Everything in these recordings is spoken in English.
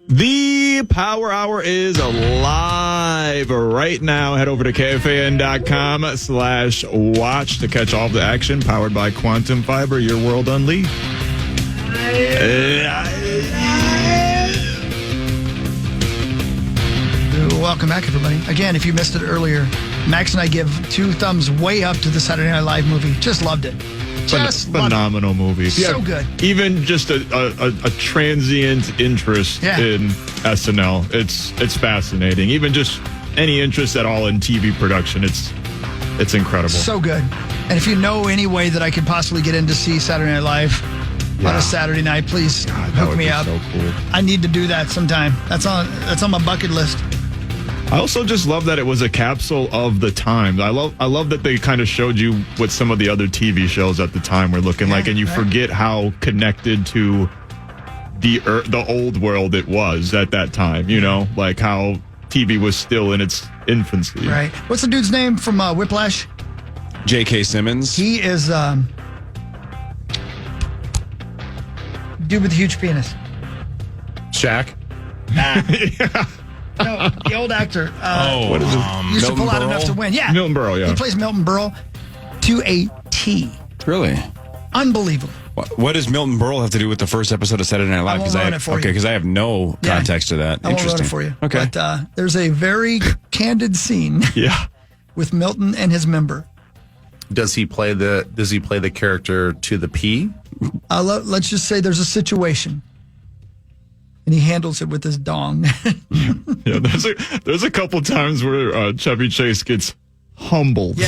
The Power Hour is live right now. Head over to KFAN.com/watch to catch all the action. Powered by Quantum Fiber, your world unleashed. Welcome back, everybody. Again, if you missed it earlier, Max and I give 2 thumbs way up to the Saturday Night Live movie. Just loved it. Phenomenal movie. So good. Even just a transient interest in SNL. It's fascinating. Even just any interest at all in TV production. It's incredible. So good. And if you know any way that I could possibly get in to see Saturday Night Live on a Saturday night, please hook me up. So cool. I need to do that sometime. That's on my bucket list. I also just love that it was a capsule of the time. I love that they kind of showed you what some of the other TV shows at the time were looking like, and you forget how connected to the old world it was at that time. You know, like how TV was still in its infancy. Right. What's the dude's name from Whiplash? J.K. Simmons. He is dude with the huge penis. Shaq. Nah. No, the old actor. What is it? Used to pull out enough to win. Yeah. Milton Berle, yeah. He plays Milton Berle to a T. Really? Unbelievable. What does Milton Berle have to do with the first episode of Saturday Night Live? Because I have no context to that. I won't Interesting. run it for you. Okay. But there's a very candid scene with Milton and his member. Does he play the character to the P? Let's just say there's a situation. And he handles it with his dong. Yeah, there's a couple times where Chevy Chase gets humbled.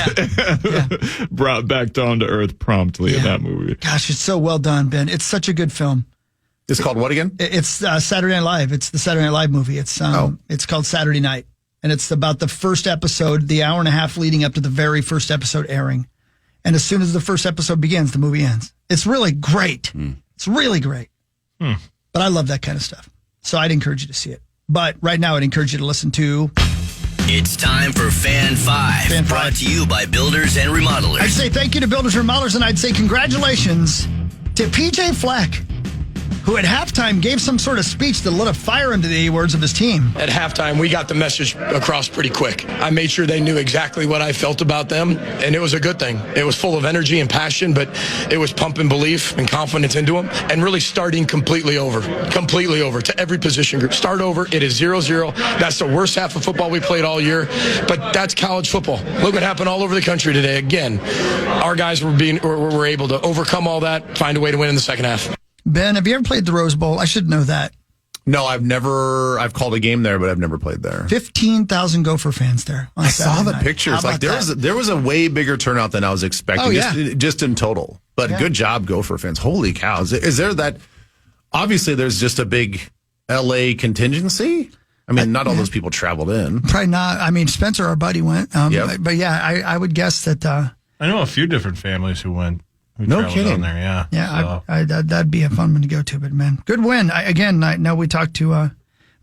Brought back down to earth promptly in that movie. Gosh, it's so well done, Ben. It's such a good film. It's called what again? It's Saturday Night Live. It's the Saturday Night Live movie. It's called Saturday Night. And it's about the first episode, the hour and a half leading up to the very first episode airing. And as soon as the first episode begins, the movie ends. It's really great. It's really great. But I love that kind of stuff. So I'd encourage you to see it. But right now, I'd encourage you to listen to... It's time for Fan 5, brought to you by Builders and Remodelers. I'd say thank you to Builders and Remodelers, and I'd say congratulations to PJ Fleck, who at halftime gave some sort of speech that lit a fire into the words of his team. At halftime, we got the message across pretty quick. I made sure they knew exactly what I felt about them, and it was a good thing. It was full of energy and passion, but it was pumping belief and confidence into them, and really starting completely over to every position group. Start over. It is 0-0. That's the worst half of football we played all year, but that's college football. Look what happened all over the country today. Again, our guys were able to overcome all that, find a way to win in the second half. Ben, have you ever played the Rose Bowl? I should know that. No, I've called a game there, but I've never played there. 15,000 Gopher fans there. I saw the pictures. Like there was a way bigger turnout than I was expecting. Just in total. But good job, Gopher fans. Holy cow. Is there that, obviously there's just a big LA contingency? I mean, not all those people traveled in. Probably not. I mean, Spencer, our buddy, went. But yeah, I would guess that. I know a few different families who went. No kidding. There, yeah. That'd be a fun one to go to. But man, good win. I know we talked to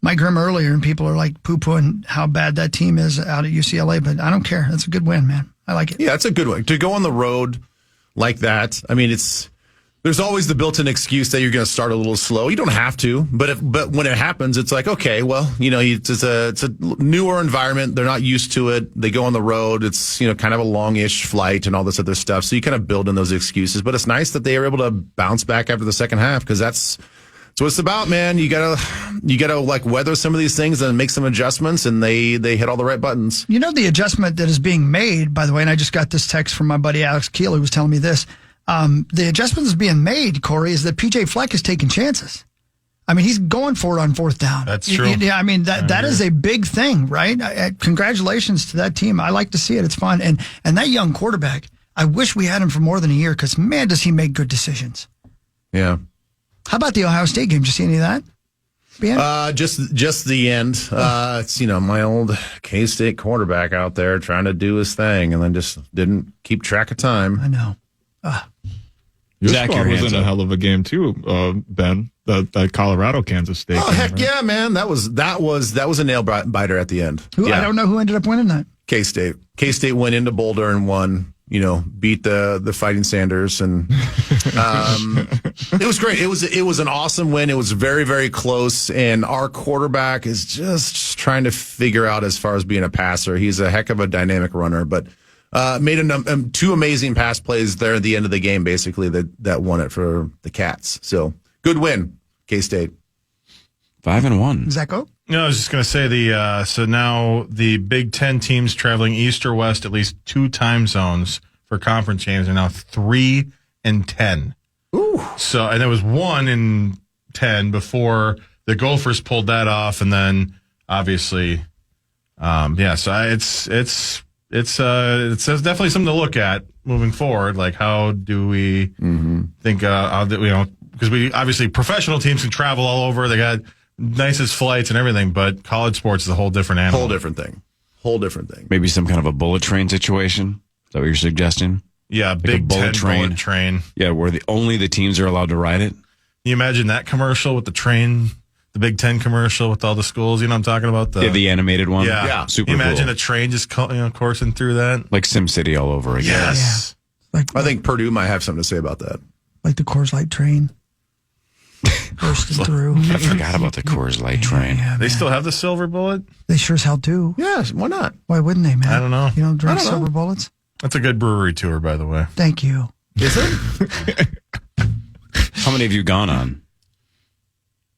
Mike Grimm earlier, and people are like poo-pooing how bad that team is out at UCLA. But I don't care. That's a good win, man. I like it. Yeah, it's a good one to go on the road like that. I mean, there's always the built-in excuse that you're going to start a little slow. You don't have to, but when it happens, it's like, okay, well, it's a newer environment. They're not used to it. They go on the road. It's, kind of a long-ish flight and all this other stuff. So you kind of build in those excuses, but it's nice that they are able to bounce back after the second half, because that's what it's about, man. You gotta like weather some of these things and make some adjustments, and they hit all the right buttons. The adjustment that is being made, by the way, and I just got this text from my buddy Alex Keel, who was telling me this. The adjustment that's being made, Corey, is that PJ Fleck is taking chances. I mean, he's going for it on fourth down. That's true. I mean, that is a big thing, right? Congratulations to that team. I like to see it. It's fun. And that young quarterback, I wish we had him for more than a year, because, man, does he make good decisions. Yeah. How about the Ohio State game? Did you see any of that? Just the end. It's, my old K-State quarterback out there trying to do his thing, and then just didn't keep track of time. I know. Your squad was in a hell of a game too, Ben. That Colorado Kansas State. Oh, game, heck right? yeah, man! That was a nail biter at the end. I don't know who ended up winning that. K-State went into Boulder and won. Beat the Fighting Sanders, and It was great. It was an awesome win. It was very, very close. And our quarterback is just trying to figure out as far as being a passer. He's a heck of a dynamic runner, but made two amazing pass plays there at the end of the game, basically, that won it for the Cats. So good win, K-State. 5-1. Does that go? No, I was just going to say so now the Big Ten teams traveling east or west, at least 2 time zones for conference games, are now 3 and 10. Ooh. So, and there was 1 in 10 before the Gophers pulled that off, and then obviously, so it's definitely something to look at moving forward. Like, how do we think, because we obviously professional teams can travel all over. They got nicest flights and everything, but college sports is a whole different animal. Whole different thing. Maybe some kind of a bullet train situation. Is that what you're suggesting? Yeah, like Big a bullet train. Yeah, where only the teams are allowed to ride it. Can you imagine that commercial with the train, the Big Ten commercial with all the schools? You know what I'm talking about? The animated one? Yeah. Super Can you imagine cool. a train just coursing through that? Like SimCity all over again. Yes. Yeah. I think Purdue might have something to say about that. Like the Coors Light train. Bursting through. I forgot about the Coors Light train. Yeah, They still have the silver bullet? They sure as hell do. Yeah, why not? Why wouldn't they, man? I don't know. You don't drink I don't silver know. bullets? That's a good brewery tour, by the way. Thank you. Is it? How many have you gone on?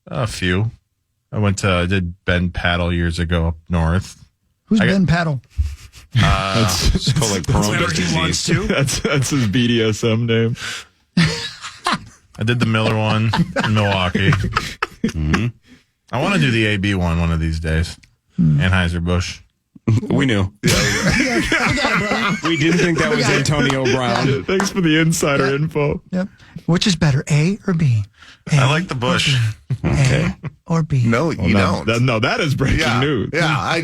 A few. I did Bend Paddle years ago up north. Who's Ben Paddle? It's called like Crohn's disease. That's his BDSM name. I did the Miller one in Milwaukee. I want to do the AB one of these days. Anheuser-Busch. We knew. We didn't think that was Antonio Brown. Thanks for the insider info. Yep. Which is better, A or B? I like the Bush. A or B? No, you don't. That is breaking news. Yeah,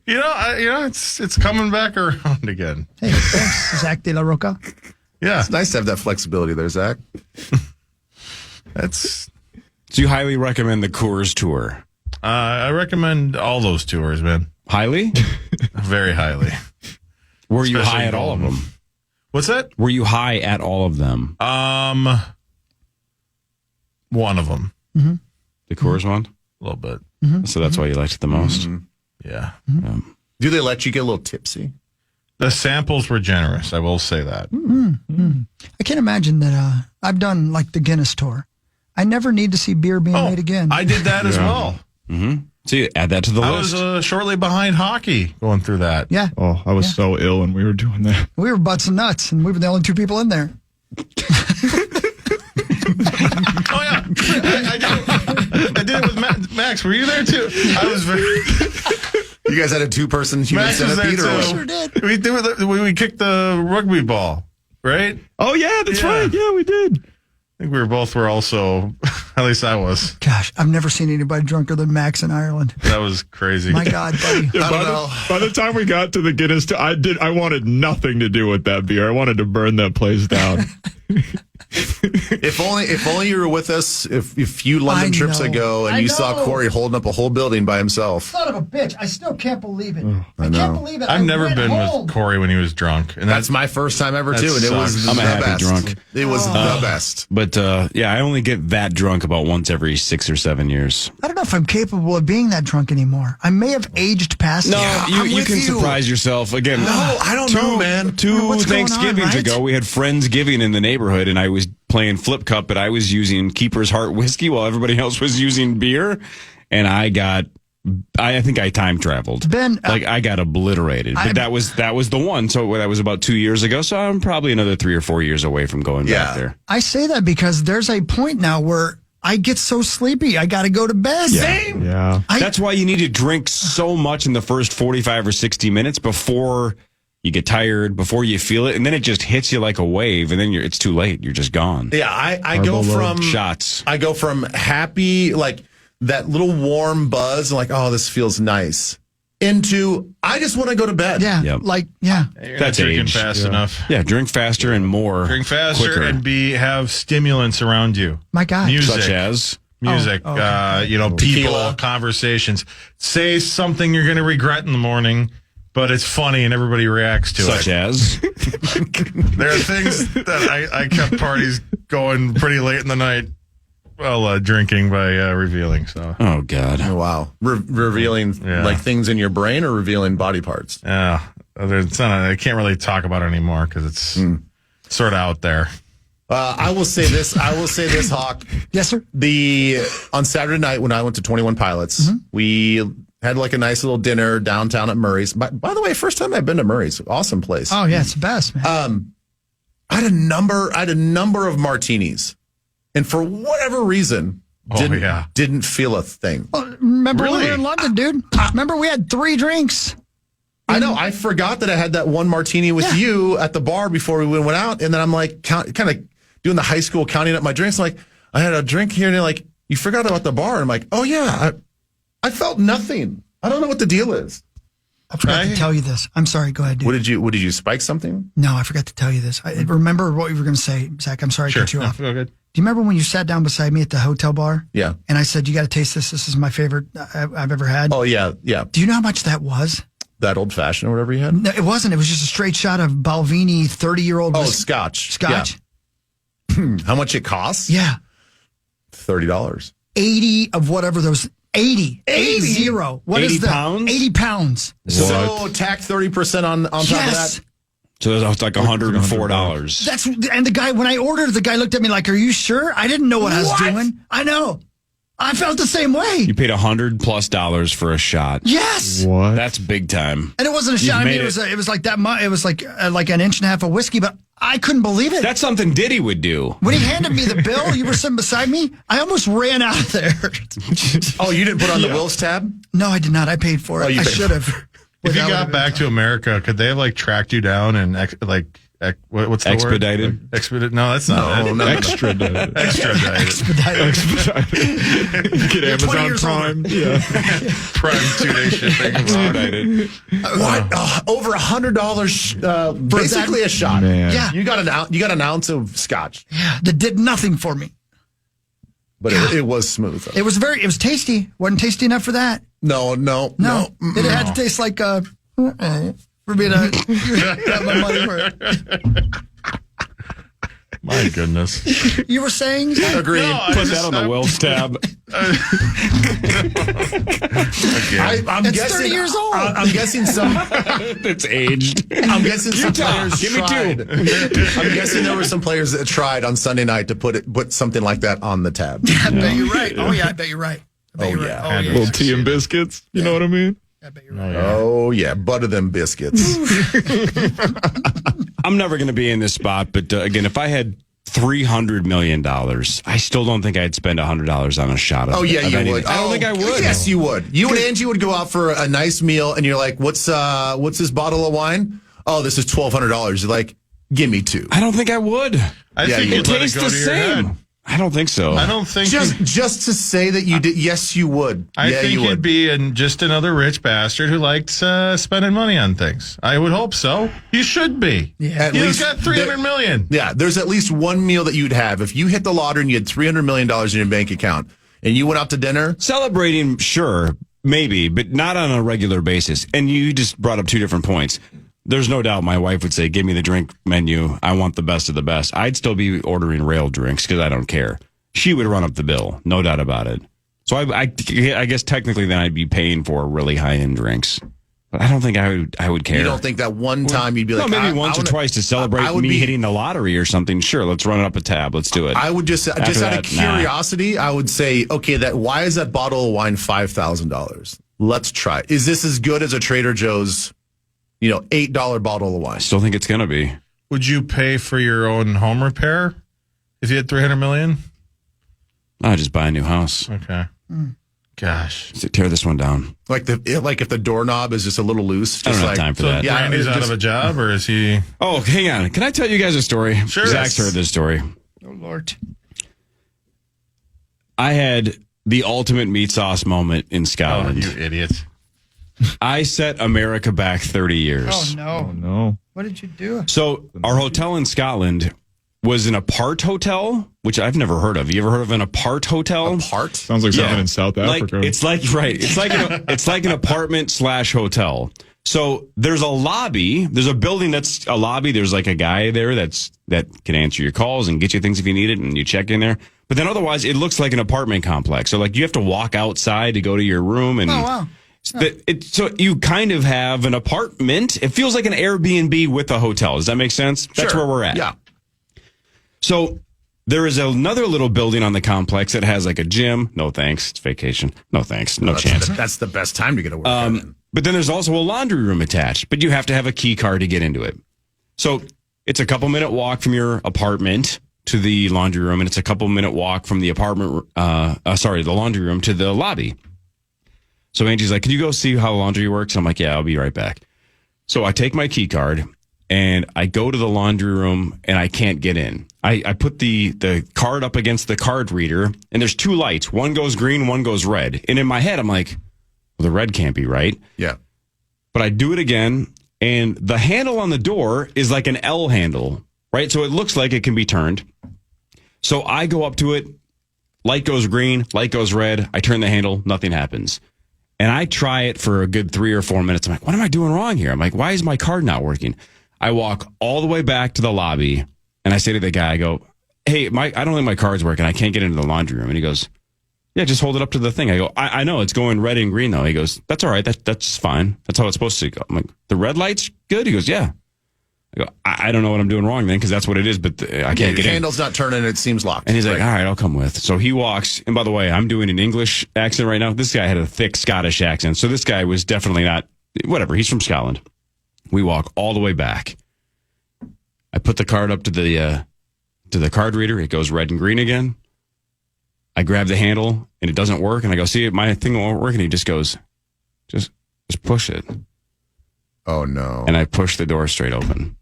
It's coming back around again. Hey, thanks, Zach De La Roca. Yeah. it's nice to have that flexibility there, Zach. That's. So you highly recommend the Coors tour? I recommend all those tours, man. Highly? Very highly. Were you Especially high at all of them? What's that? Were you high at all of them? One of them. The Coors one? A little bit. So that's why you liked it the most? Yeah. Do they let you get a little tipsy? The samples were generous. I will say that. I can't imagine that I've done like the Guinness tour. I never need to see beer being made again. I did that as well. So you add that to the I list. was shortly behind hockey going through that. Yeah. Oh, I was so ill when we were doing that. We were butts and nuts, and we were the only 2 people in there. Oh, yeah. I did it with Max. Were you there, too? I was very... You guys had a 2-person human Max was there, centipede, or too. what? Sure did. We kicked the rugby ball, right? Oh, yeah, that's Yeah. right. Yeah, we did. I think we were also, at least I was. Gosh, I've never seen anybody drunker than Max in Ireland. That was crazy. My God, buddy. Yeah, by the time we got to the Guinness, I wanted nothing to do with that beer. I wanted to burn that place down. If only you were with us a few London I trips know. ago and I you saw know. Cory holding up a whole building by himself. Son of a bitch. I still can't believe it. I I know. can't believe it. I've I never went been home. with Cory when he was drunk. And That's my first time ever, That too, and it was sucks. I'm the a happy best. drunk. It was the best. But I only get that drunk about once every 6 or 7 years. I don't know if I'm capable of being that drunk anymore. I may have aged past it. you with can you. surprise yourself. Again, No, I don't know, man. Two What's going on, Thanksgivings right? ago, we had Friendsgiving in the neighborhood, and I was playing Flip Cup, but I was using Keeper's Heart whiskey while everybody else was using beer, and I think I time traveled. Ben, I got obliterated. But that was the one. So that was about 2 years ago. So I'm probably another 3 or 4 years away from going back there. I say that because there's a point now where I get so sleepy. I got to go to bed. Same. Yeah. That's why you need to drink so much in the first 45 or 60 minutes before you get tired, before you feel it, and then it just hits you like a wave, and then it's too late. You're just gone. Yeah, I go from shots. I go from happy, like that little warm buzz, like, oh, this feels nice, into I just want to go to bed. Yeah. Yep. You're That's not drinking age. fast enough. Yeah, drink faster and more. Drink faster quicker. and have stimulants around you. My God. Music. Such as? Music, okay. people, Tequila. conversations. Say something you're going to regret in the morning. but it's funny and everybody reacts to Such it. as? There are things that I kept parties going pretty late in the night while drinking by revealing. So, Oh, God. Oh, wow. Revealing like things in your brain or revealing body parts? yeah, I can't really talk about it anymore because it's sort of out there. I will say this, Hawk. Yes, sir. On Saturday night when I went to 21 Pilots, we had like a nice little dinner downtown at Murray's. By the way, first time I've been to Murray's. Awesome place. Oh, yeah, it's the best, man. I had a number of martinis. And for whatever reason, didn't feel a thing. Well, remember when we Really? were in London, dude? Remember we had 3 drinks? I know. I forgot that I had that one martini with you at the bar before we went out. And then I'm like, kind of doing the high school counting up my drinks. I'm like, I had a drink here. And they're like, you forgot about the bar. And I'm like, oh, yeah. I felt nothing. I don't know what the deal is. I forgot to tell you this. I'm sorry. Go ahead, dude. What did you spike something? No, I forgot to tell you this. I remember what you were going to say, Zach. I'm sorry to cut you off. Go good. Do you remember when you sat down beside me at the hotel bar? Yeah. And I said, you got to taste this. This is my favorite I've ever had. Oh, yeah. Yeah. Do you know how much that was? That old fashioned or whatever you had? No, it wasn't. It was just a straight shot of Balvenie 30-year-old. Oh, scotch. Scotch? Yeah. How much it costs? Yeah. $30. 80 of whatever those. 80. 80. What 80 is that? pounds? 80 pounds. So tack 30% on top of Yes. that? So it's like $104. That's, and the guy, when I ordered, the guy looked at me like, are you sure? I didn't know what I was doing. I know. I felt the same way. You paid $100+ for a shot. Yes. What? That's big time. And it wasn't a shot. I mean, made it was like that much. It was like an inch and a half of whiskey, but I couldn't believe it. That's something Diddy would do. When he handed me the bill, you were sitting beside me. I almost ran out of there. Oh, you didn't put on the Wills tab? No, I did not. I paid for it. you I paid should have. If you got back to America, could they have like tracked you down and what's the Expedited? word? Expedited? No, that's not it. No. Extradited. Get 20 Amazon years Prime. older. Yeah. Prime 2-day shipping. Expedited. What? Over $100, basically a shot. Man. Yeah. You got an ounce of scotch, Yeah, that did nothing for me. but it was smooth. It was tasty. Wasn't tasty enough for that. No. It had to taste like for me to have my money for it. My goodness. You were saying, Zach? Agreed. Put that on the Wells tab. I'm It's guessing 30 years old. I'm guessing some. It's aged. I'm guessing some players Give me tried. two. I'm guessing there were some players that tried on Sunday night to put something like that on the tab. I bet you're right. Oh, yeah, I bet you're right. yeah. Oh, yeah. Little tea and biscuits. You know what I mean? I bet you're right. Oh yeah, butter them biscuits. I'm never going to be in this spot, but again, if I had $300 million, I still don't think I'd spend $100 on a shot of Oh yeah, of you anything. would. I don't think I would. Yes, you would. You and Angie would go out for a nice meal, and you're like, "What's this bottle of wine? Oh, this is $1,200." You're like, "Give me 2." I don't think I would. I think you you'd let it Tastes go the to your head. same. I don't think so. I don't think Just to say that you did. Yes, you would. I yeah, think you you'd would. be just another rich bastard who likes spending money on things. I would hope so. You should be. Yeah. At You've least got $300 million. Yeah, there's at least one meal that you'd have if you hit the lottery and you had $300 million in your bank account, and you went out to dinner. Celebrating, sure, maybe, but not on a regular basis. And you just brought up two different points. There's no doubt my wife would say, give me the drink menu. I want the best of the best. I'd still be ordering rail drinks because I don't care. She would run up the bill, no doubt about it. So I guess technically then I'd be paying for really high-end drinks. But I don't think I would care. You don't think that one time you'd be like, no, maybe I once or wanna- twice to celebrate I would me be- hitting the lottery or something. Sure, let's run it up a tab. Let's do it. I would just out of that, nah. curiosity, I would say, okay, why is that bottle of wine $5,000? Let's try it. Is this as good as a Trader Joe's, $8 bottle of wine? I still think it's going to be. Would you pay for your own home repair if you had $300 million? I'll just buy a new house. Okay. Gosh. Tear this one down. Like if the doorknob is just a little loose, I don't just have like time for So that. Yeah, Randy's it's out just- of a job, or is he? Oh, hang on. Can I tell you guys a story? Sure. Zach's heard this story. Oh, Lord. I had the ultimate meat sauce moment in Oh, Scotland. you idiot. I set America back 30 years. Oh, no. No. What did you do? So our hotel in Scotland was an apart hotel, which I've never heard of. You ever heard of an apart hotel? part. Sounds like something in South Like, Africa. it's like an apartment / hotel. So there's a lobby. There's a building that's a lobby. There's like a guy there that can answer your calls and get you things if you need it, and you check in there. But then otherwise, it looks like an apartment complex. So like you have to walk outside to go to your room, and so you kind of have an apartment. It feels like an Airbnb with a hotel. Does that make sense? That's Sure. where we're at. Yeah. So there is another little building on the complex that has like a gym. No thanks. It's vacation. No thanks. No chance. That's the best time to get a workout in. But then there's also a laundry room attached, but you have to have a key card to get into it. So it's a couple minute walk from your apartment to the laundry room, and it's a couple minute walk from the the laundry room to the lobby. So Angie's like, "Can you go see how laundry works?" I'm like, "Yeah, I'll be right back." So I take my key card and I go to the laundry room, and I can't get in. I put the card up against the card reader, and there's two lights. One goes green, one goes red. And in my head, I'm like, well, the red can't be right. Yeah. But I do it again, and the handle on the door is like an L handle, right? So it looks like it can be turned. So I go up to it, light goes green, light goes red. I turn the handle, nothing happens. And I try it for a good 3 or 4 minutes. I'm like, what am I doing wrong here? I'm like, why is my card not working? I walk all the way back to the lobby, and I say to the guy, I go, "Hey, I don't think my card's working. I can't get into the laundry room." And he goes, "Yeah, just hold it up to the thing." I go, I know it's going red and green though. He goes, "That's all right. That's fine. That's how it's supposed to go." I'm like, "The red light's good?" He goes, "Yeah." I go, I don't know what I'm doing wrong then, because that's what it is, but I can't get the in. handle's not turning. It seems locked. And he's like, "All right, I'll come with." So he walks. And by the way, I'm doing an English accent right now. This guy had a thick Scottish accent. So this guy was definitely not, whatever. He's from Scotland. We walk all the way back. I put the card up to the card reader. It goes red and green again. I grab the handle and it doesn't work. And I go, "See, my thing won't work." And he just goes, just push it. Oh, no. And I pushed the door straight open.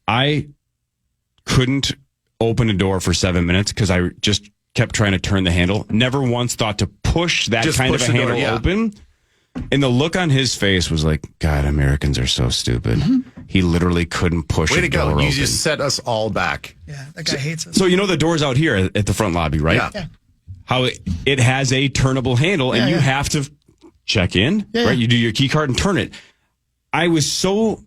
I couldn't open a door for 7 minutes because I just kept trying to turn the handle. Never once thought to push that Just kind push of a the door, handle yeah. open. And the look on his face was like, God, Americans are so stupid. He literally couldn't push Way a to door go. open. You just set us all back. Yeah, that guy hates us. So you know the door's out here at the front lobby, right? Yeah. How it has a turnable handle, and you have to check in, right? You do your key card and turn it. I was so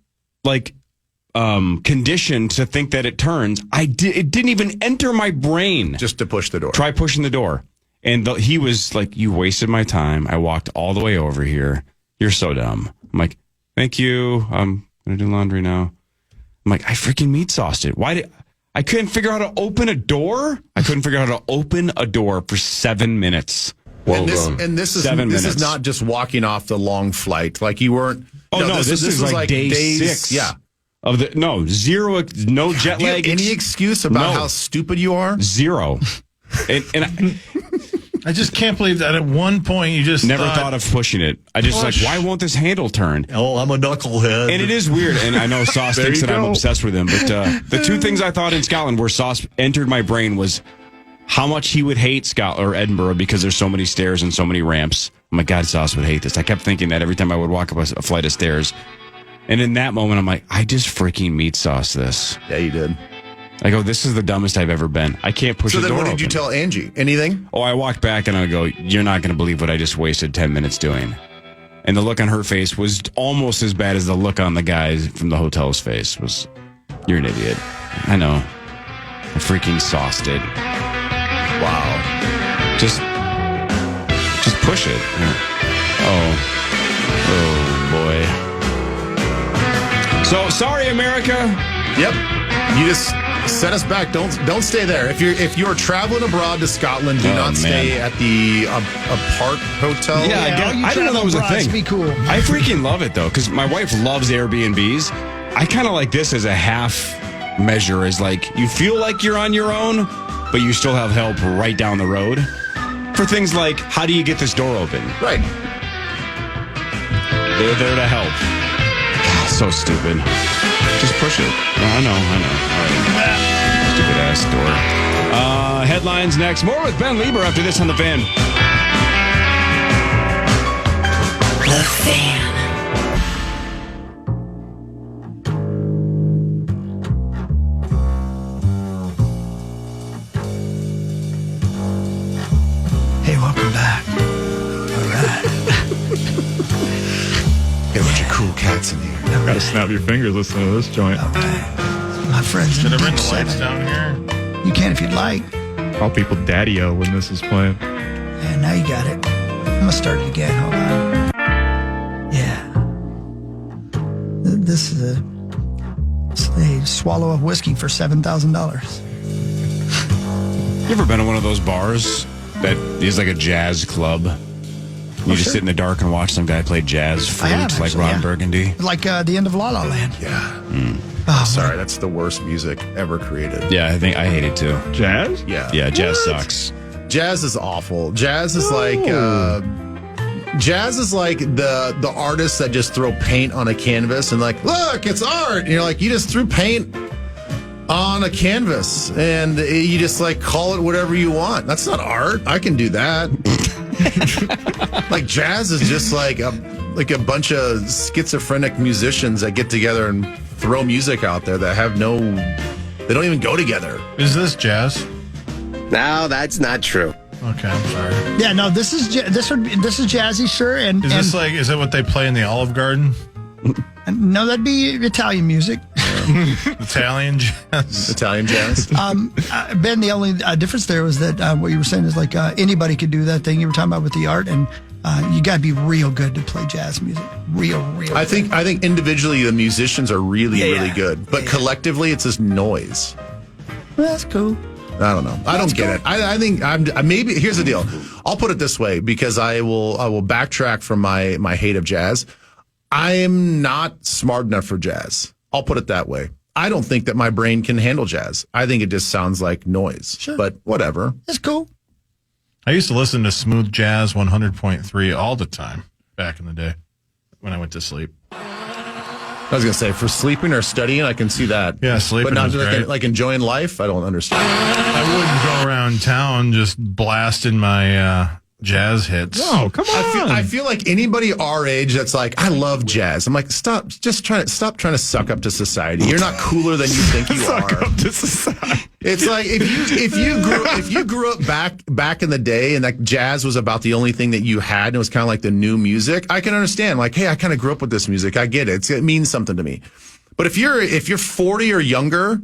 conditioned to think that it turns. It didn't even enter my brain. Just to push the door. Try pushing the door. And he was like, "You wasted my time. I walked all the way over here. You're so dumb." I'm like, "Thank you. I'm going to do laundry now." I'm like, I freaking meat sauced it. I couldn't figure out how to open a door? I couldn't figure out how to open a door for 7 minutes. And this is 7 minutes. This is not just walking off the long flight. Like you weren't. Oh, no, this is like day days, 6. Yeah. No jet Do you have lag. any excuse about No. how stupid you are? 0. and I just can't believe that at one point you just never thought of pushing it. I just Push. why won't this handle turn? Oh, I'm a knucklehead. And it is weird, and I know Sauce thinks you that I'm go. obsessed with him, but the two things I thought in Scotland where Sauce entered my brain was how much he would hate Scotland or Edinburgh because there's so many stairs and so many ramps. Oh my God, Sauce would hate this. I kept thinking that every time I would walk up a flight of stairs. And in that moment, I'm like, I just freaking meat sauce this. Yeah, you did. I go, this is the dumbest I've ever been. I can't push So the then door what did you open. tell Angie? Anything? Oh, I walked back and I go, you're not going to believe what I just wasted 10 minutes doing. And the look on her face was almost as bad as the look on the guy from the hotel's face was, you're an idiot. I know. I freaking sauced it. Wow. Just push it. Oh boy. So sorry, America. Yep. You just set us back. Don't stay there. If you're traveling abroad to Scotland, do not stay at the apart hotel. Yeah, I didn't know that was a thing. Be cool. I freaking love it though, because my wife loves Airbnbs. I kind of like this as a half measure, as like you feel like you're on your own, but you still have help right down the road for things like how do you get this door open? Right. They're there to help. God, so stupid. Just push it. I know. All right. Stupid ass door. Headlines next. More with Ben Lieber after this on The Fan. The Fan. Hey, welcome back. All right. Got a bunch of cool cats in here. Gotta snap your fingers listening to this joint. My friends in Should I bring Deep the lights Seven. down here? You can if you'd like. Call people daddy-o when this is playing. And now you got it. I'm gonna start it again. Hold on. Yeah. This is a swallow of whiskey for $7,000. You ever been to one of those bars that is like a jazz club? You just sure. sit in the dark and watch some guy play jazz flute have, like actually, Ron yeah. Burgundy. Like the end of La La Land. Yeah. Oh, Sorry, that's the worst music ever created. Yeah, I think I hate it too. Jazz? Yeah. Yeah, jazz sucks. Jazz is awful. Jazz is like the artists that just throw paint on a canvas and like, look, it's art. And you're like, you just threw paint on a canvas and you just like call it whatever you want. That's not art. I can do that. Like jazz is just like a bunch of schizophrenic musicians that get together and throw music out there that have they don't even go together. Is this jazz? No, that's not true. Okay, I'm sorry. Yeah, no, this is jazzy, sure. And Is it what they play in the Olive Garden? no, that'd be Italian music. Italian jazz? Italian jazz. Ben, the only difference there was that what you were saying is like anybody could do that thing you were talking about with the art, and you got to be real good to play jazz music. Real. I think individually the musicians are really Yeah. good, but collectively it's just noise. Well, that's cool. I don't know. I don't get it. I think maybe here's the deal. I'll put it this way because I will backtrack from my hate of jazz. I'm not smart enough for jazz. I'll put it that way. I don't think that my brain can handle jazz. I think it just sounds like noise. Sure. But whatever. It's cool. I used to listen to Smooth Jazz 100.3 all the time back in the day when I went to sleep. I was gonna say for sleeping or studying, I can see that. Yeah, sleeping but not was great. like enjoying life. I don't understand. I wouldn't go around town just blasting my jazz hits. Oh, come on. I feel like anybody our age that's like, I love jazz. I'm like, stop trying to suck up to society. You're not cooler than you think you Suck are. up to society. It's like if you grew up back in the day and like jazz was about the only thing that you had and it was kind of like the new music, I can understand. Like, hey, I kind of grew up with this music. I get it. It means something to me. But if you're 40 or younger,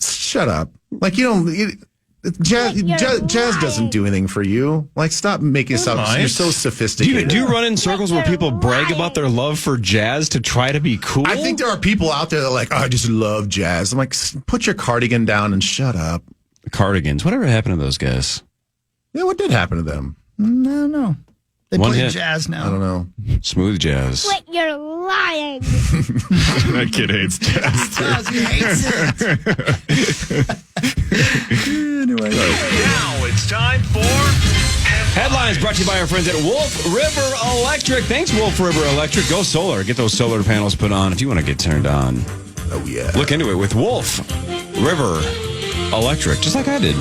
shut up. Like jazz doesn't do anything for you. Like, stop making yourself. Nice. You're so sophisticated. Do you run in circles where people brag about their love for jazz to try to be cool? I think there are people out there that are like, oh, I just love jazz. I'm like, put your cardigan down and shut up. Cardigans. Whatever happened to those guys? Yeah, what did happen to them? No, no. They One play hit. jazz now. I don't know. Smooth jazz. Wait, you're lying. That kid hates jazz. Jazz, he hates it. Anyway. Now it's time for Headlines brought to you by our friends at Wolf River Electric. Thanks, Wolf River Electric. Go solar. Get those solar panels put on if you want to get turned on. Oh, yeah. Look into it with Wolf River Electric, just like I did.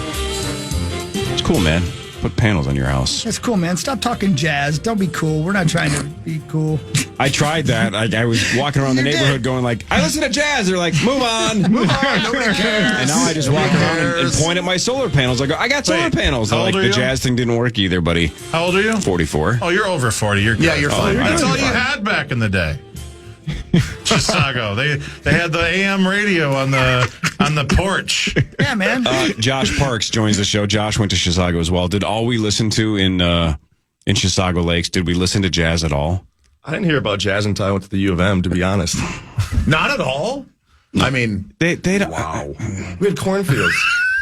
It's cool, man. Put panels on your house. That's cool, man. Stop talking jazz. Don't be cool. We're not trying to be cool. I tried that. I was walking around the You neighborhood did. going like, I listen to jazz. They're like, move on. Move on. Nobody cares. And now I just walk around and cares. point at my solar panels. I go, I got solar Wait, panels. how They're like, old are the you? jazz thing didn't work either, buddy. How old are you? 44. Oh, you're over 40. You're good. Yeah, you're fine. I That's know. all you had back in the day. Chisago. They had the AM radio on the porch. Yeah, man. Josh Parks joins the show. Josh went to Chisago as well. Did all we listen to in Chisago Lakes, did we listen to jazz at all? I didn't hear about jazz until I went to the U of M, to be honest. Not at all. I mean, They Wow. We had cornfields.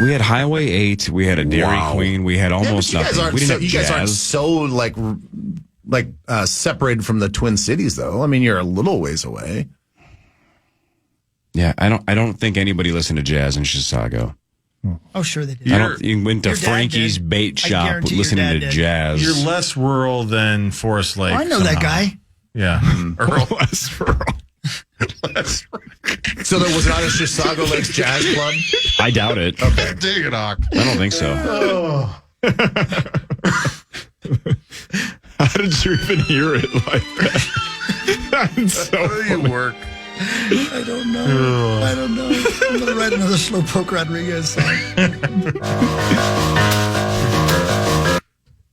We had Highway 8. We had a Dairy Wow. Queen. We had yeah, almost but you guys nothing. aren't We so, didn't you have guys aren't jazz. so separated from the Twin Cities, though. I mean, you're a little ways away. Yeah, I don't think anybody listened to jazz in Chisago. Oh, sure they did. You went to Your dad Frankie's did. bait I shop guarantee your listening dad to did. jazz. You're less rural than Forest Lake. Oh, I know that somehow. guy. Yeah. Earl. So there was not a Chisago Lakes Jazz Club? I doubt it. Okay. Dig it, Hawk. I don't think so. How did you even hear it like that? That's so How do you work? I don't know. I don't know. I'm going to write another Slowpoke Rodriguez song.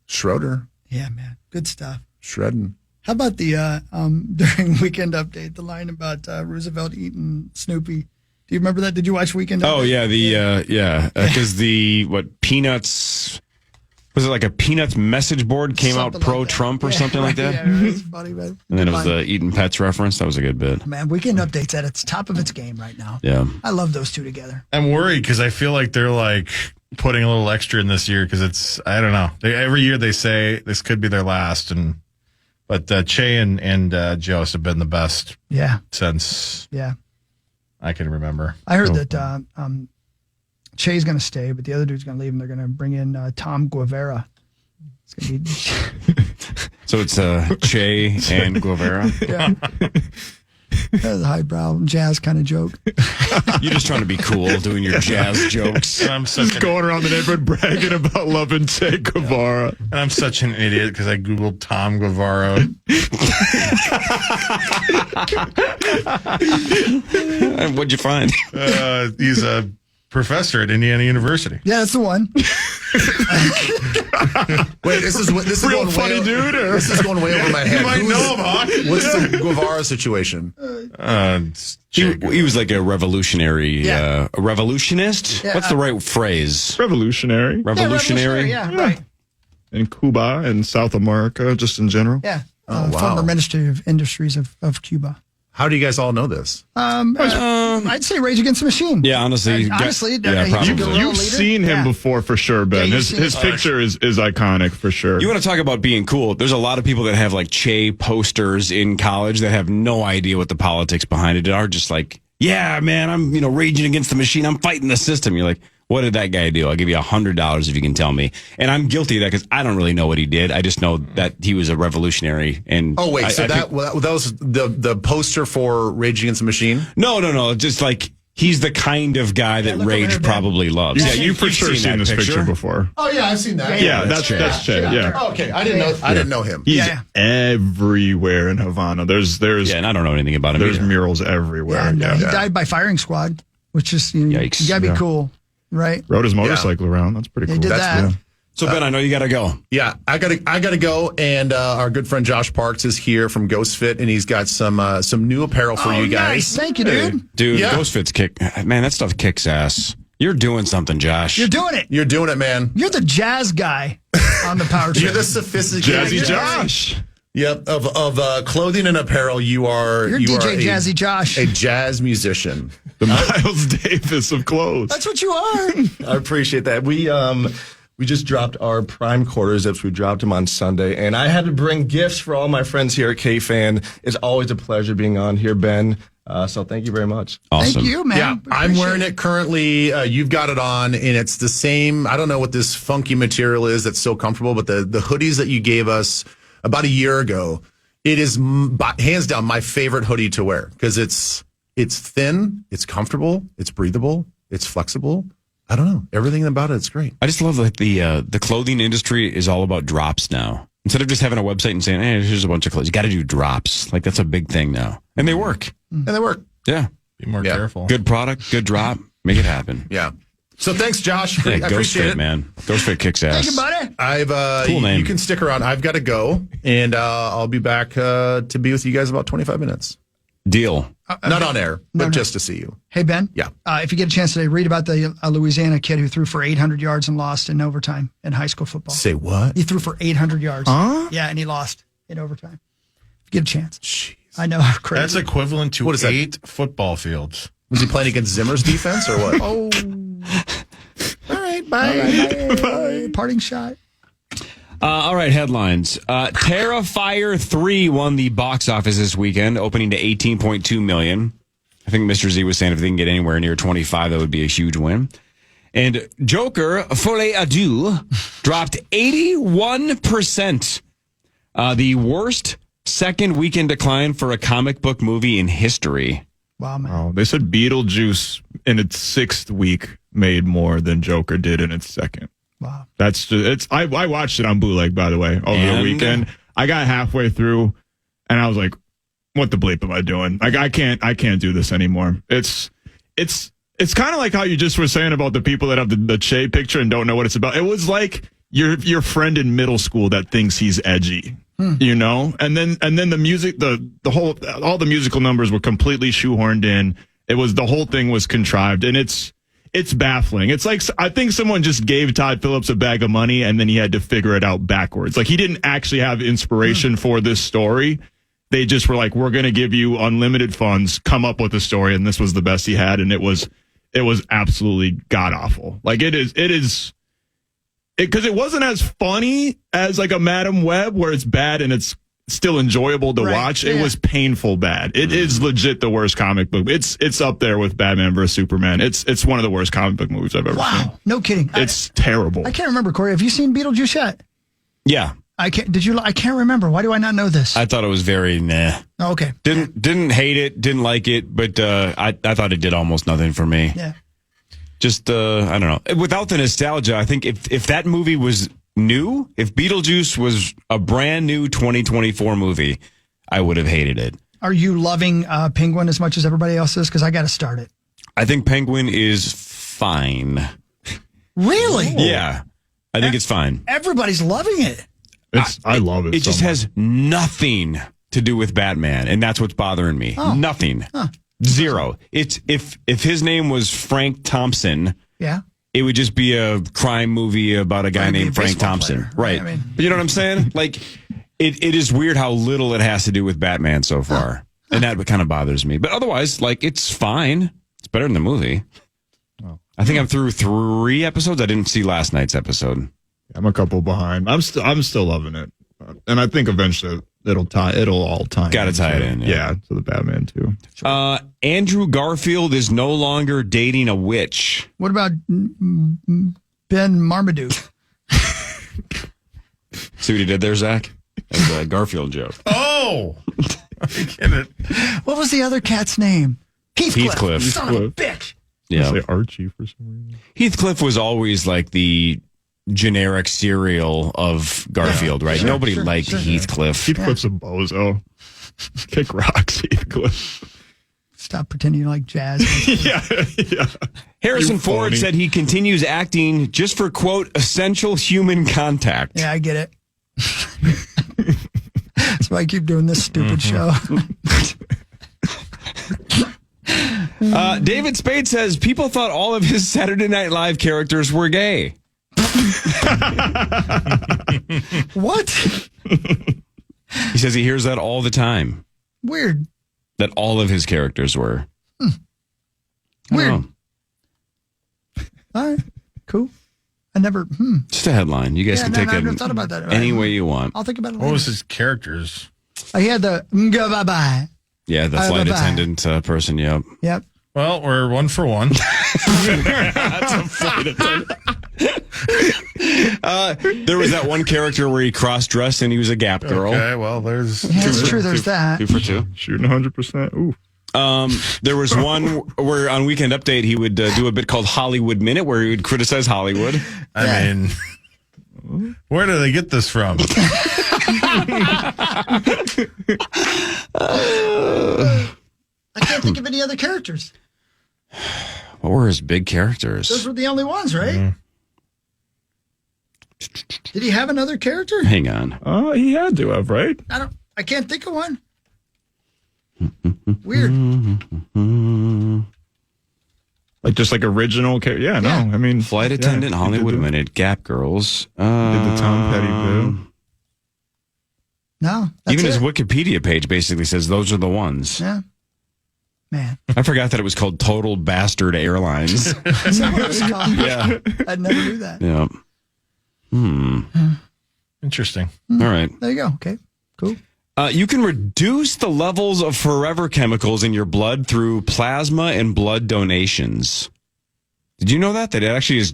Schroeder. Yeah, man. Good stuff. Shredding. How about the during Weekend Update, the line about Roosevelt eating Snoopy? Do you remember that? Did you watch Weekend Update? Oh yeah, because Peanuts, was it like a Peanuts message board came Something out pro like that. Trump or something like that? Yeah, it's funny, man. And then it was the Eating Pets reference. That was a good bit. Man, Weekend Update's at its top of its game right now. Yeah. I love those two together. I'm worried because I feel like they're like putting a little extra in this year because it's, I don't know. Every year they say this could be their last, but Che and Jost have been the best since I can remember. I heard that Che's going to stay, but the other dude's going to leave him. They're going to bring in Tom Guevara. It's going to be. So it's Che and Guevara? Yeah. That's a highbrow jazz kind of joke. You're just trying to be cool, doing your jazz jokes. And I'm Just going around the neighborhood bragging about loving Che Guevara. And I'm such an idiot because I Googled Tom Guevara. And what'd you find? He's a professor at Indiana University. Yeah, that's the one. Wait, this is Real going funny way, dude. Or? This is going way over my head. You might know him, Hawk. What's the Guevara situation? He was like a revolutionary, Yeah. a revolutionist? Yeah. What's the right phrase? Revolutionary. Revolutionary? Yeah, right. In Cuba and South America, just in general. Yeah. Oh, wow. Former Ministry of Industries of Cuba. How do you guys all know this? I'd say Rage Against the Machine. Yeah, honestly. Honestly, yeah, he's a probably. guerrilla You've leader. seen him Yeah. before for sure, Ben. Yeah, his you've seen picture is iconic for sure. You want to talk about being cool? There's a lot of people that have like Che posters in college that have no idea what the politics behind it are. Just like, yeah, man, I'm raging against the machine. I'm fighting the system. You're like, what did that guy do? I'll give you $100 if you can tell me. And I'm guilty of that because I don't really know what he did. I just know that he was a revolutionary. And Oh wait, so that was the poster for Rage Against the Machine? No. Just like he's the kind of guy that look over Rage here, Ben. probably loves. Yeah, you've for sure seen this picture before. Oh yeah, I've seen that. Yeah, that's Che. Yeah. Oh, okay, I didn't know him. He's Yeah. everywhere in Havana. There's Yeah, and I don't know anything about him there's either. murals everywhere. Yeah, no, he Yeah. died by firing squad, which is, Yikes. you got to be Yeah. cool, right? Rode his motorcycle around. That's pretty They cool. did that. Yeah. So Ben, I know you got to go. Yeah, I gotta go, and our good friend Josh Parks is here from Ghost Fit, and he's got some new apparel for you guys. Nice. Thank you, dude. Dude, Yeah. Ghost Fit's man, that stuff kicks ass. You're doing something, Josh. You're doing it. You're doing it, man. You're the jazz guy on the power You're trip. the sophisticated Jazzy guy. Josh. Yep, of clothing and apparel, you are You're DJ Jazzy Josh. a jazz musician. The Miles Davis of clothes. That's what you are. I appreciate that. We just dropped our prime quarter zips. We dropped them on Sunday, and I had to bring gifts for all my friends here at KFAN. It's always a pleasure being on here, Ben. So thank you very much. Awesome. Thank you, man. Yeah, I'm wearing it currently. You've got it on, and it's the same. I don't know what this funky material is that's so comfortable, but the hoodies that you gave us about a year ago, it is hands down my favorite hoodie to wear because it's thin, it's comfortable, it's breathable, it's flexible. I don't know. Everything about it's great. I just love that the clothing industry is all about drops now. Instead of just having a website and saying, hey, here's a bunch of clothes, you got to do drops. Like that's a big thing now. And they work. And they work. Yeah. Be more Yeah. careful. Good product, good drop. Make it happen. Yeah. So thanks, Josh. Yeah, I Ghost appreciate Fit, it. man. Ghost Fit kicks ass. Thank you, buddy. I've Cool name. You can stick around. I've got to go, and I'll be back to be with you guys about 25 minutes. Deal. Not on air, but no. just to see you. Hey, Ben. Yeah. If you get a chance today, read about the Louisiana kid who threw for 800 yards and lost in overtime in high school football. Say what? He threw for 800 yards. Huh? Yeah, and he lost in overtime. If you get a chance. Jeez. I know. How crazy. That's equivalent to What is that? 8 football fields. Was he playing against Zimmer's defense or what? Oh. All right, bye. Bye. Parting shot. All right, headlines. Terrifier 3 won the box office this weekend, opening to $18.2 million. I think Mr. Z was saying if they can get anywhere near 25, that would be a huge win. And Joker, Folie à Deux, dropped 81%. The worst second weekend decline for a comic book movie in history. Wow, man. Oh, they said Beetlejuice in its 6th week made more than Joker did in its 2nd. Wow. That's just, it's. I watched it on bootleg, by the way, over And? the weekend. I got halfway through, and I was like, "What the bleep am I doing? Like, I can't do this anymore." It's kind of like how you just were saying about the people that have the Che picture and don't know what it's about. It was like your friend in middle school that thinks he's edgy. you know, and then the music, all the musical numbers were completely shoehorned in. It was, the whole thing was contrived, and it's baffling. It's like, I think someone just gave Todd Phillips a bag of money and then he had to figure it out backwards. Like, he didn't actually have inspiration for this story. They just were like, we're going to give you unlimited funds, come up with a story. And this was the best he had. And it was absolutely god awful. Like, because it wasn't as funny as like a Madam Web where it's bad and it's still enjoyable to watch. It was painful bad. It is legit the worst comic book. It's up there with Batman vs Superman. It's one of the worst comic book movies I've ever seen. Wow, no kidding. It's terrible. I can't remember, Corey. Have you seen Beetlejuice yet? Yeah. I can't remember. Why do I not know this? I thought it was very nah. Oh, okay. Didn't hate it, didn't like it, but I thought it did almost nothing for me. Yeah. Just I don't know. Without the nostalgia, I think if that movie was new, if Beetlejuice was a brand new 2024 movie, I would have hated it. Are you loving Penguin as much as everybody else is? Because I got to start it. I think Penguin is fine. Really? Yeah. I think it's fine. Everybody's loving it. I love it. It just has nothing to do with Batman, and that's what's bothering me. Oh. Nothing. Huh. Zero. It's if his name was Frank Thompson, Yeah. it would just be a crime movie about a guy named Frank Thompson. Player. Right. I mean, But you know what I'm saying? Like, it is weird how little it has to do with Batman so far. And that kind of bothers me. But otherwise, like, it's fine. It's better than the movie. I think I'm through 3 episodes. I didn't see last night's episode. I'm a couple behind. I'm still loving it. And I think eventually it'll all tie. Gotta tie it in. Yeah, to the Batman too. Andrew Garfield is no longer dating a witch. what about Ben Marmaduke? See what he did there, Zach? That was a Garfield joke. Oh, I get it. What was the other cat's name? Heathcliff. Son of a bitch. Yeah. Say Archie for some reason. Heathcliff was always like the generic cereal of Garfield, right? Sure, Nobody sure, liked sure. Heathcliff. Heathcliff's a bozo. Kick rocks, Heathcliff. Stop pretending you like jazz. yeah. Harrison You're Ford phony. said he continues acting just for, quote, essential human contact. Yeah, I get it. That's why I keep doing this stupid show. David Spade says people thought all of his Saturday Night Live characters were gay. What? He says he hears that all the time, Weird. that all of his characters were. I don't Weird. know. All right. Cool. I never. Just a headline. You guys can take I've never it thought about that. any way you want. I'll think about it What later. was his characters? I had the go bye bye. Yeah, the flight bye-bye. attendant person, yep. Yep. Well, we're 1 for 1. There was that one character where he cross-dressed and he was a Gap girl. Okay, well, there's Yeah, it's true. There's that. 2 for 2. Shooting 100%. Ooh. There was one where on Weekend Update he would do a bit called Hollywood Minute where he would criticize Hollywood. I mean, where do they get this from? I can't think of any other characters. What were his big characters? Those were the only ones, right? Did he have another character? Hang on. Oh, he had to have, right? I can't think of one. Weird. Like just like original. Yeah, no. I mean, Flight attendant, he Hollywood did Minute, Gap Girls. Did the Tom Petty bit. No. That's Even his it. Wikipedia page basically says those are the ones. Yeah. Man. I forgot that it was called Total Bastard Airlines. Is that what it was called? Yeah. I never knew that. Yeah. Interesting. All right. There you go. Okay. Cool. You can reduce the levels of forever chemicals in your blood through plasma and blood donations. Did you know that? That it actually is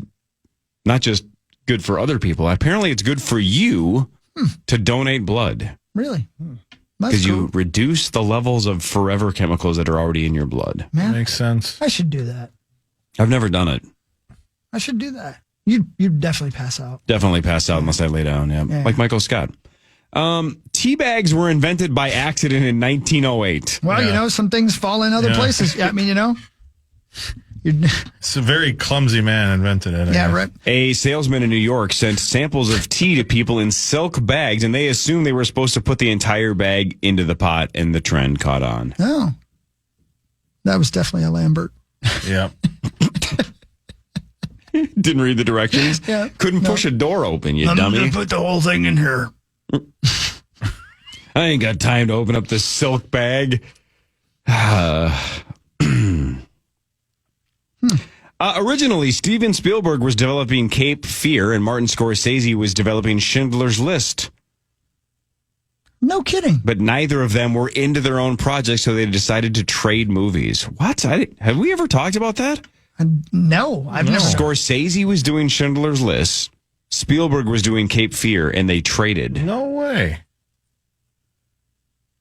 not just good for other people. Apparently, it's good for you to donate blood Really? That's because cool. you reduce the levels of forever chemicals that are already in your blood. Man, Makes sense. I should do that. I've never done it. I should do that. You'd definitely pass out. Definitely pass out unless I lay down. Yeah. Yeah. Like Michael Scott. Tea bags were invented by accident in 1908. Well, Yeah. some things fall in other Yeah. places. Yeah, I mean, It's a very clumsy man invented it. I Yeah, guess. right. A salesman in New York sent samples of tea to people in silk bags, and they assumed they were supposed to put the entire bag into the pot, and the trend caught on. Oh. That was definitely a Lambert. Yep. Didn't read the directions. Yeah. Couldn't push a door open, you I'm dummy. going to put the whole thing in here. I ain't got time to open up this silk bag. Originally, Steven Spielberg was developing Cape Fear, and Martin Scorsese was developing Schindler's List. No kidding. But neither of them were into their own projects, so they decided to trade movies. What? Have we ever talked about that? No, I've never. Scorsese was doing Schindler's List. Spielberg was doing Cape Fear, and they traded. No way.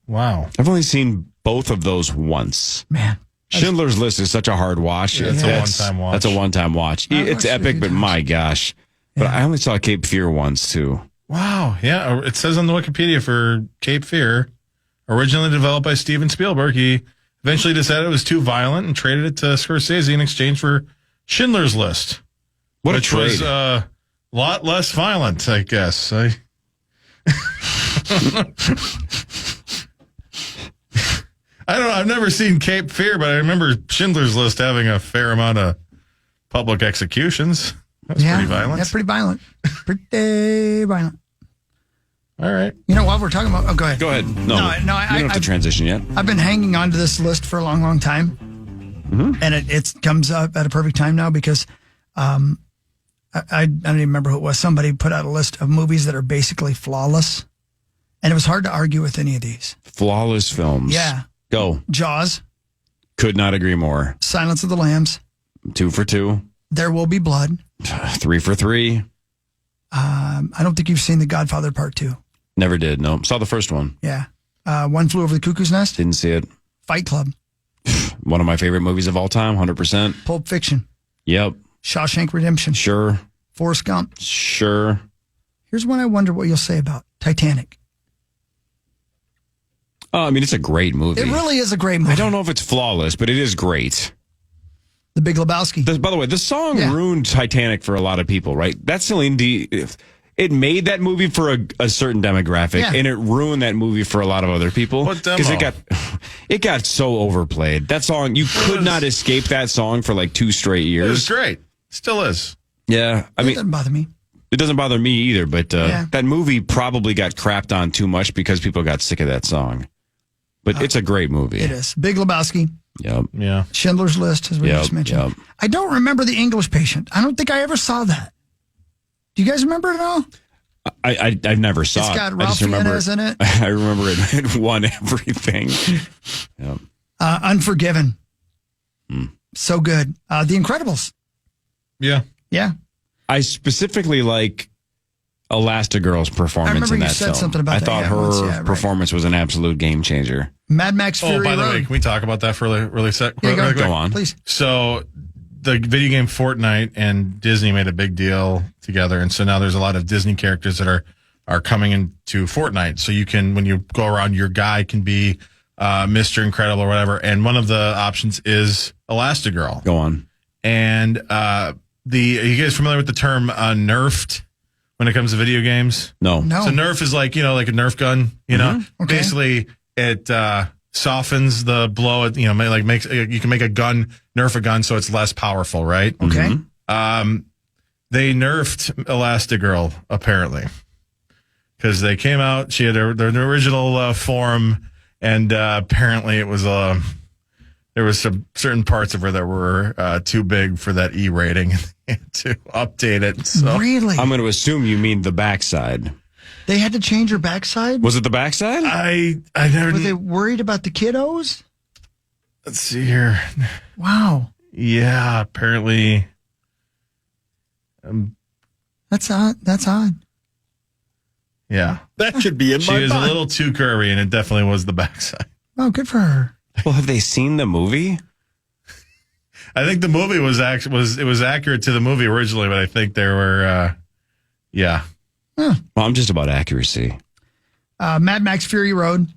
Wow. I've only seen both of those once. Man. Schindler's List is such a hard watch. Yeah, it's a one-time watch. That's a one-time watch. It's epic, but my gosh. But I only saw Cape Fear once, too. Wow. Yeah. It says on the Wikipedia for Cape Fear, originally developed by Steven Spielberg, he eventually decided it was too violent and traded it to Scorsese in exchange for Schindler's List. What which a trade. was a lot less violent, I guess. I don't know. I've never seen Cape Fear, but I remember Schindler's List having a fair amount of public executions. That's pretty violent. Yeah, pretty violent. Pretty violent. All right. You know what we're talking about? Oh, go ahead. Go ahead. No, I you don't have to transition yet. I've been hanging on to this list for a long, long time. And it comes up at a perfect time now because I don't even remember who it was. Somebody put out a list of movies that are basically flawless. And it was hard to argue with any of these. Flawless films. Yeah. Go. Jaws, Could not agree more. Silence of the Lambs, 2 for 2. There Will Be Blood. 3 for 3. I don't think you've seen The Godfather Part 2. Never did. No. Saw the first one. Yeah. One Flew Over the Cuckoo's Nest. Didn't see it. Fight Club. One of my favorite movies of all time, 100%. Pulp Fiction. Yep. Shawshank Redemption. Sure. Forrest Gump. Sure. Here's one I wonder what you'll say about Titanic. Oh, I mean, it's a great movie. It really is a great movie. I don't know if it's flawless, but it is great. The Big Lebowski. By the way, the song ruined Titanic for a lot of people, right? That's Celine Dion. It made that movie for a certain demographic, and it ruined that movie for a lot of other people. What demo? Because it got so overplayed. That song, you could not escape that song for like 2 straight years. It was great. Still is. Yeah. I mean, it doesn't bother me. It doesn't bother me either, but that movie probably got crapped on too much because people got sick of that song. But it's a great movie. It is. Big Lebowski. Yep. Yeah. Schindler's List, as we just mentioned. Yep. I don't remember The English Patient. I don't think I ever saw that. Do you guys remember it at all? I never saw it. It's got I Ralph just remember Fiennes in it. I remember it won everything. Yep. Unforgiven. So good. The Incredibles. Yeah. Yeah. I specifically like Elastigirl's performance in you that said film. something about I that, thought yeah, her performance was an absolute game changer. Mad Max Fury Oh, by the Road. way, can we talk about that for really quick? Go on. Please. So the video game Fortnite and Disney made a big deal together, and so now there's a lot of Disney characters that are coming into Fortnite. So you can, when you go around, your guy can be Mr. Incredible or whatever, and one of the options is Elastigirl. Go on. And are you guys familiar with the term nerfed when it comes to video games? No. So Nerf is like a Nerf gun, you know? Okay. Basically it softens the blow, like makes, you can make a gun, nerf a gun so it's less powerful, right? Okay. They nerfed Elastigirl apparently because they came out, she had their original form, and apparently it was there was some certain parts of her that were too big for that E rating to update it. So Really? I'm going to assume you mean the backside. They had to change her backside? Was it the backside? I never. Were they worried about the kiddos? Let's see here. Wow. Yeah, apparently. That's odd. That's odd. Yeah, That should be in she my was a box. little too curvy, and it definitely was the backside. Oh, good for her. Well, have they seen the movie? I think the movie was accurate to the movie originally, but I think there were, yeah. Well, I'm just about accuracy. Mad Max Fury Road.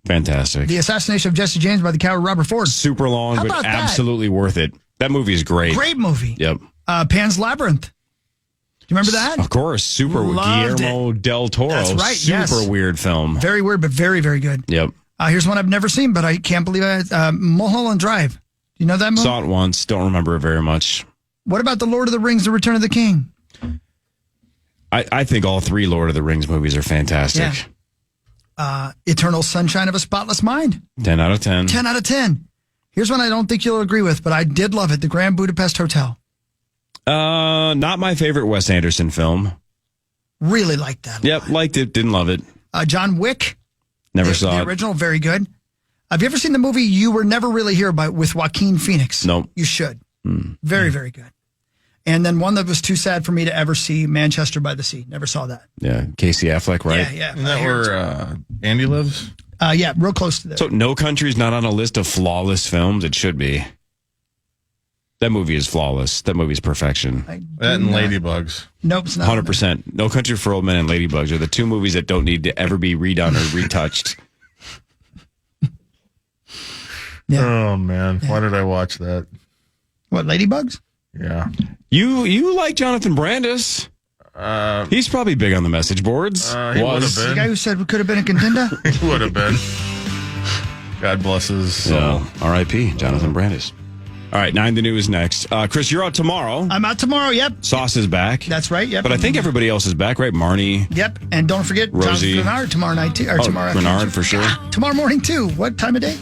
Fantastic. The assassination of Jesse James by the coward Robert Ford. Super long, How but about that? absolutely worth it. That movie is great. Great movie. Yep. Pan's Labyrinth. Do you remember that? Of course. Super Loved Guillermo del Toro. That's right, Super weird film. Very weird, but very, very good. Yep. Here's one I've never seen, but I can't believe it. Mulholland Drive. Do you know that movie? Saw it once. Don't remember it very much. What about The Lord of the Rings, The Return of the King? I think all 3 Lord of the Rings movies are fantastic. Yeah. Eternal Sunshine of a Spotless Mind. 10 out of 10. 10 out of 10. Here's one I don't think you'll agree with, but I did love it. The Grand Budapest Hotel. Not my favorite Wes Anderson film. Really liked that. Yep, liked it. Didn't love it. John Wick. Never saw the it. original, very good. Have you ever seen the movie You Were Never Really Here with Joaquin Phoenix? Nope. You should. Very, very good. And then one that was too sad for me to ever see, Manchester by the Sea. Never saw that. Yeah, Casey Affleck, right? Yeah. Isn't that where Andy lives? Yeah, real close to that. So No Country's not on a list of flawless films? It should be. That movie is flawless. That movie's perfection. That and Ladybugs. Nope, it's not. 100%. No Country for Old Men and Ladybugs are the 2 movies that don't need to ever be redone or retouched. Yeah. Oh, man. Why did I watch that? What, Ladybugs? Yeah. You like Jonathan Brandis. He's probably big on the message boards. He would have The been. guy who said we could have been a contender? He would have been. God bless his soul. R.I.P. Jonathan Brandis. All right, 9 to New is next. Chris, you're out tomorrow. I'm out tomorrow, yep. Sauce is back. That's right, yep. But I think everybody else is back, right? Marnie. Yep, and don't forget Rosie. Jonathan Grenard tomorrow night, too. Or tomorrow afternoon. Grenard, for sure. Tomorrow morning, too. What time of day?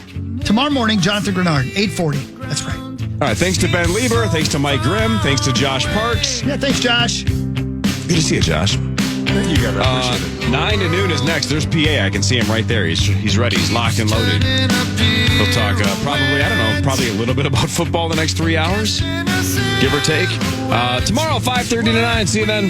Tomorrow morning, Jonathan Grenard, 8:40. That's right. All right, thanks to Ben Lieber. Thanks to Mike Grimm. Thanks to Josh Parks. Yeah, thanks, Josh. Good to see you, Josh. Thank you, guys. I appreciate it. 9 to noon is next. There's PA. I can see him right there. He's ready. He's locked and loaded. He'll talk probably a little bit about football the next 3 hours, give or take. Tomorrow, 5:30 to 9. See you then.